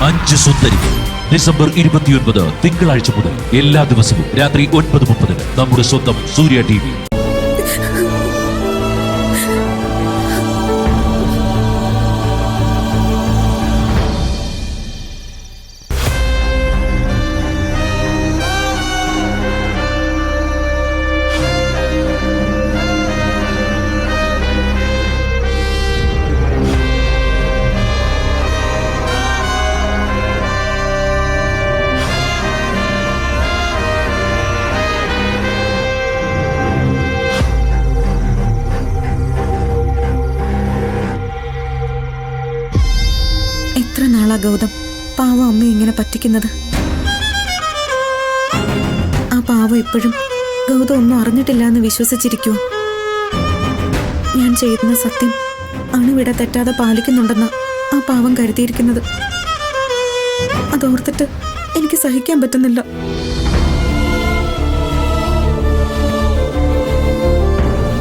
5 സുന്ദരികൾ. December 29 തിങ്കളാഴ്ച മുതൽ എല്ലാ ദിവസവും രാത്രി 9:30 നമ്മുടെ സ്വന്തം സൂര്യ TV. എത്ര നാളാ ഗൗതം പാവം അമ്മ ഇങ്ങനെ പറ്റിക്കുന്നത്? ആ പാവം ഇപ്പോഴും ഗൗതം ഒന്നും അറിഞ്ഞിട്ടില്ല എന്ന് വിശ്വസിച്ചിരിക്കുവോ? ഞാൻ ചെയ്യുന്ന സത്യം അണുവിട തെറ്റാതെ പാലിക്കുന്നുണ്ടെന്ന ആ പാവം കരുതിയിരിക്കുന്നത്. അതോർത്തിട്ട് എനിക്ക് സഹിക്കാൻ പറ്റുന്നില്ല.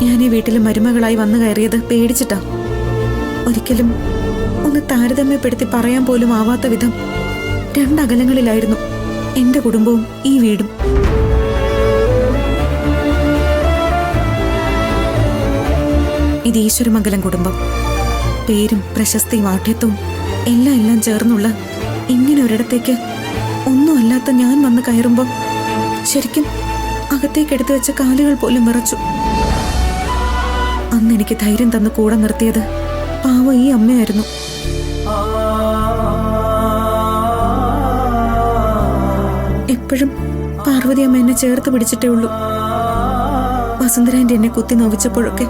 ഞാൻ ഈ വീട്ടിൽ മരുമകളായി വന്നു കയറിയത് പേടിച്ചിട്ടാ. ഒരിക്കലും ഒന്ന് താരതമ്യപ്പെടുത്തി പറയാൻ പോലും ആവാത്ത വിധം രണ്ടകലങ്ങളിലായിരുന്നു എന്റെ കുടുംബവും ഈ വീടും. ഇത് ഈശ്വരമംഗലം കുടുംബം. പേരും പ്രശസ്തിയും ആഠ്യത്വവും എല്ലാം ചേർന്നുള്ള ഇങ്ങനെ ഒരിടത്തേക്ക് ഒന്നുമല്ലാത്ത ഞാൻ വന്ന് കയറുമ്പോൾ ശരിക്കും അകത്തേക്ക് എടുത്തു വെച്ച കാലുകൾ പോലും വിറച്ചു. അന്ന് എനിക്ക് ധൈര്യം തന്ന് കൂടെ നിർത്തിയത് പാവം ഈ അമ്മയായിരുന്നു. എപ്പോഴും പാർവതി അമ്മ എന്നെ ചേർത്ത് പിടിച്ചിട്ടേ ഉള്ളൂ. വസുന്ധരാന്റെ എന്നെ കുത്തി നോവിച്ചപ്പോഴൊക്കെ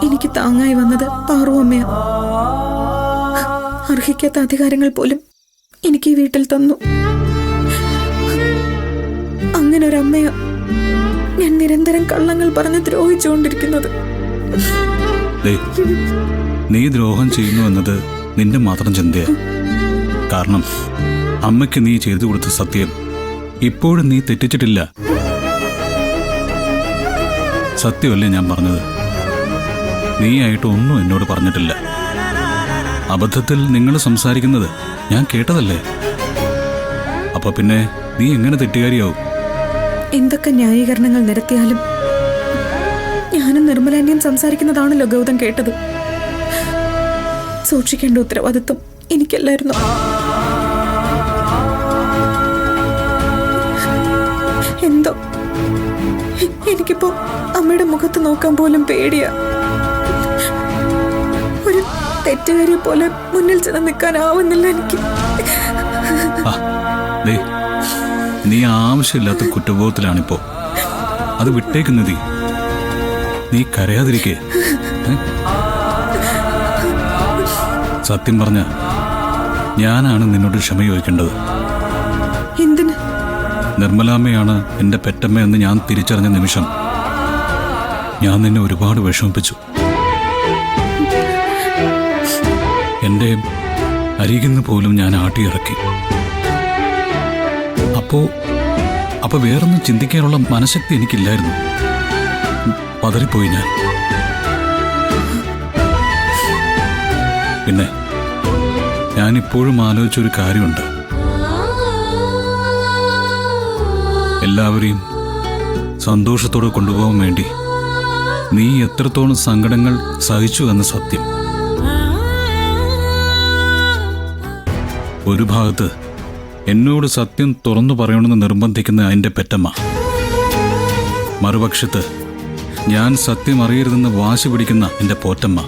എനിക്ക് താങ്ങായി വന്നത് പാറു അമ്മയാ. അർഹിക്കാത്ത അധികാരങ്ങൾ പോലും എനിക്ക് ഈ വീട്ടിൽ തന്നു. അങ്ങനെ ഒരു അമ്മയാ ഞാൻ നിരന്തരം കള്ളങ്ങൾ പറഞ്ഞ് ദ്രോഹിച്ചുകൊണ്ടിരിക്കുന്നത്. നീ ദ്രോഹം ചെയ്യുന്നു എന്നത് നിന്റെ മാത്രം ചിന്തയാ. കാരണം അമ്മയ്ക്ക് നീ ചെയ്തു കൊടുത്ത സത്യം ഇപ്പോഴും നീ തെറ്റിച്ചിട്ടില്ല. സത്യമല്ലേ ഞാൻ പറഞ്ഞത്? നീയായിട്ട് ഒന്നും എന്നോട് പറഞ്ഞിട്ടില്ല. അബദ്ധത്തിൽ നിങ്ങൾ സംസാരിക്കുന്നത് ഞാൻ കേട്ടതല്ലേ? അപ്പൊ പിന്നെ നീ എങ്ങനെ തെറ്റുകാരിയാവും? എന്തൊക്കെ ന്യായീകരണങ്ങൾ നിരത്തിയാലും ഞാനും നിർമ്മലാന്റെയും സംസാരിക്കുന്നതാണല്ലോ ഗൗതം കേട്ടത്. സൂക്ഷിക്കേണ്ട ഉത്തരവാദിത്വം എനിക്കല്ലായിരുന്നു. എന്തോ എനിക്കിപ്പോ അമ്മയുടെ മുഖത്ത് നോക്കാൻ പോലും പേടിയാ. ഒരു തെറ്റുകാരിയെ പോലെ മുന്നിൽ ചെന്ന് നിൽക്കാനാവുന്നില്ല എനിക്ക്. നീ ആവശ്യമില്ലാത്ത കുറ്റബോധത്തിലാണിപ്പോ. അത് വിട്ടേക്കുന്നത്. നീ കരയാതിരിക്കേ. സത്യം പറഞ്ഞ ഞാനാണ് നിന്നോട് ക്ഷമ ചോദിക്കേണ്ടത്. എന്തിന്? നിർമ്മലാമ്മയാണ് എന്റെ പെറ്റമ്മ എന്ന് ഞാൻ തിരിച്ചറിഞ്ഞ നിമിഷം ഞാൻ നിന്നെ ഒരുപാട് വിഷമിപ്പിച്ചു. എന്റെ അരികിന്ന് പോലും ഞാൻ ആട്ടിയിറക്കി. അപ്പോ വേറൊന്നും ചിന്തിക്കാനുള്ള മനഃശക്തി എനിക്കില്ലായിരുന്നു. പതറിപ്പോയി ഞാൻ. പിന്നെ ഞാനിപ്പോഴും ആലോചിച്ചൊരു കാര്യമുണ്ട്. എല്ലാവരെയും സന്തോഷത്തോടെ കൊണ്ടുപോകാൻ വേണ്ടി നീ എത്രത്തോളം സങ്കടങ്ങൾ സഹിച്ചു എന്ന സത്യം. ഒരു ഭാഗത്ത് എന്നോട് സത്യം തുറന്നു പറയണമെന്ന് നിർബന്ധിക്കുന്ന എൻ്റെ പെറ്റമ്മ, മറുപക്ഷത്ത് ഞാൻ സത്യം അറിയരുതെന്ന് വാശി പിടിക്കുന്ന എൻ്റെ പോറ്റമ്മ.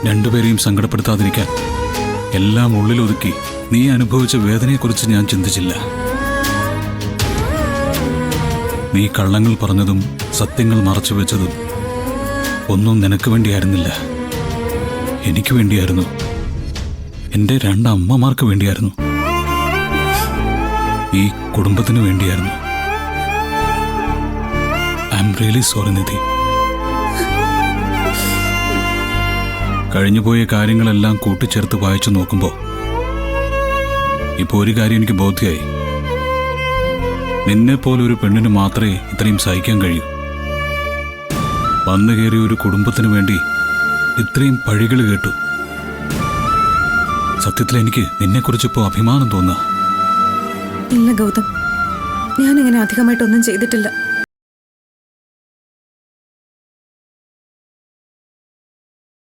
രണ്ടുപേരെയും സങ്കടപ്പെടുത്താതിരിക്കാൻ എല്ലാം ഉള്ളിലൊതുക്കി നീ അനുഭവിച്ച വേദനയെക്കുറിച്ച് ഞാൻ ചിന്തിച്ചില്ല. നീ കള്ളങ്ങൾ പറഞ്ഞതും സത്യങ്ങൾ മറച്ചു വെച്ചതും ഒന്നും നിനക്ക് വേണ്ടിയായിരുന്നില്ല, എനിക്ക് വേണ്ടിയായിരുന്നു. എൻ്റെ 2 അമ്മമാർക്ക് വേണ്ടിയായിരുന്നു. ഈ കുടുംബത്തിന് വേണ്ടിയായിരുന്നു. ഐ ആം റിയലി സോറി നിധി. കഴിഞ്ഞുപോയ കാര്യങ്ങളെല്ലാം കൂട്ടിച്ചേർത്ത് വായിച്ചു നോക്കുമ്പോൾ ഇപ്പോൾ ഒരു കാര്യം എനിക്ക് ബോധ്യമായി. നിന്നെപ്പോലൊരു പെണ്ണിന് മാത്രമേ ഇത്രയും സഹിക്കാൻ കഴിയൂ. വന്നു കയറിയ ഒരു കുടുംബത്തിന് വേണ്ടി ഇത്രയും പഴികൾ കേട്ടു. സത്യത്തിൽ എനിക്ക് നിന്നെക്കുറിച്ച് ഇപ്പോൾ അഭിമാനം തോന്നുക. ഇല്ല ഗൗതം, ഞാനിങ്ങനെ അധികമായിട്ടൊന്നും ചെയ്തിട്ടില്ല.